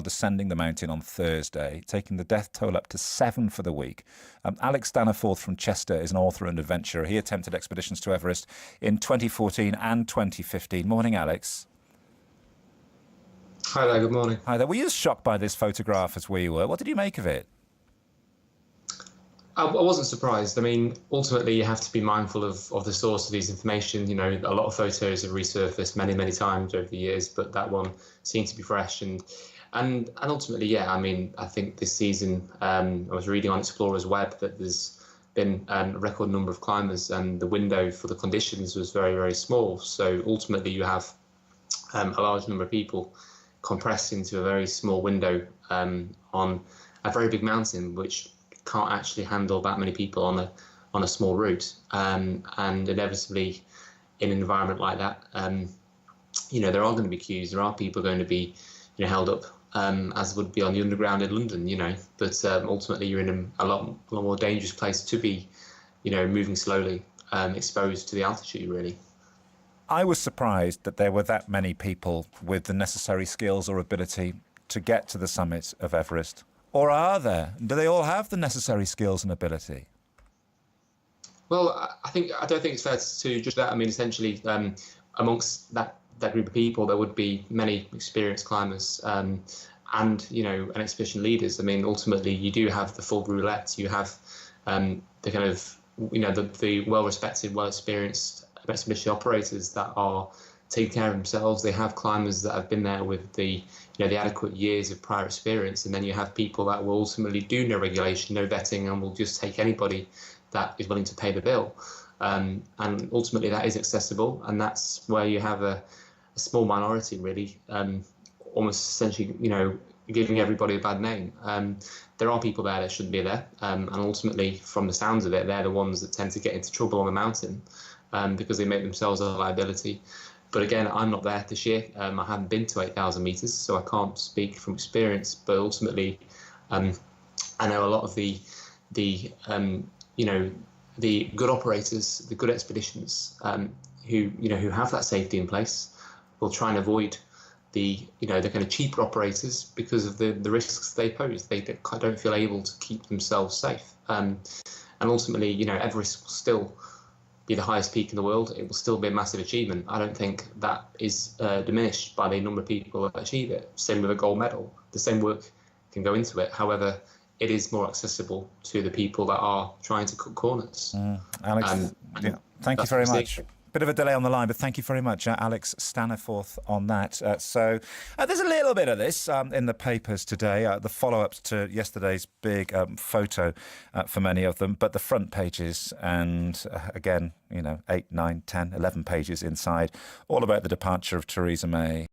descending the mountain on Thursday, taking the death toll up to 7 for the week. Alex Staniforth from Chester is an author and adventurer. He attempted expeditions to Everest in 2014 and 2015. Morning, Alex. Hi there, good morning. Hi there. Were you as shocked by this photograph as we were? What did you make of it? I wasn't surprised. I mean, ultimately, you have to be mindful of the source of these information. You know, a lot of photos have resurfaced many times over the years, but that one seemed to be fresh. And ultimately, yeah, I mean, I think this season, I was reading on Explorer's Web that there's been a record number of climbers, and the window for the conditions was very small. So ultimately, you have a large number of people compressed into a very small window on a very big mountain, which can't actually handle that many people on a small route, and inevitably in an environment like that, you know, there are going to be queues. There are people going to be, you know, held up, as would be on the underground in London, you know. But ultimately, you're in a lot more dangerous place to be, you know, moving slowly, exposed to the altitude, really. I was surprised that there were that many people with the necessary skills or ability to get to the summit of Everest. Or are there? Do they all have the necessary skills and ability? Well, I don't think it's fair to judge that. I mean, essentially, amongst that group of people, there would be many experienced climbers, and you know, and expedition leaders. I mean, ultimately, you do have the full roulette. You have the kind of, you know, the well-respected, well-experienced expedition operators that are taking care of themselves. They have climbers that have been there with the adequate years of prior experience, and then you have people that will ultimately do no regulation, no vetting, and will just take anybody that is willing to pay the bill. And ultimately, that is accessible, and that's where you have a small minority, really, almost essentially, you know, giving everybody a bad name. There are people there that shouldn't be there, and ultimately, from the sounds of it, they're the ones that tend to get into trouble on the mountain because they make themselves a liability. But again, I'm not there this year. I haven't been to 8,000 meters, so I can't speak from experience. But ultimately, I know a lot of the you know, the good operators, the good expeditions, who have that safety in place, will try and avoid the kind of cheaper operators because of the risks they pose. They don't feel able to keep themselves safe. And ultimately, you know, Everest will still be the highest peak in the world. It will still be a massive achievement. I don't think that is diminished by the number of people that achieve it. Same with a gold medal. The same work can go into it. However, it is more accessible to the people that are trying to cut corners. Alex, thank you very much. Bit of a delay on the line, but thank you very much, Alex Staniforth, on that. So there's a little bit of this in the papers today, the follow-ups to yesterday's big photo for many of them, but the front pages and, again, you know, 8, 9, 10, 11 pages inside, all about the departure of Theresa May.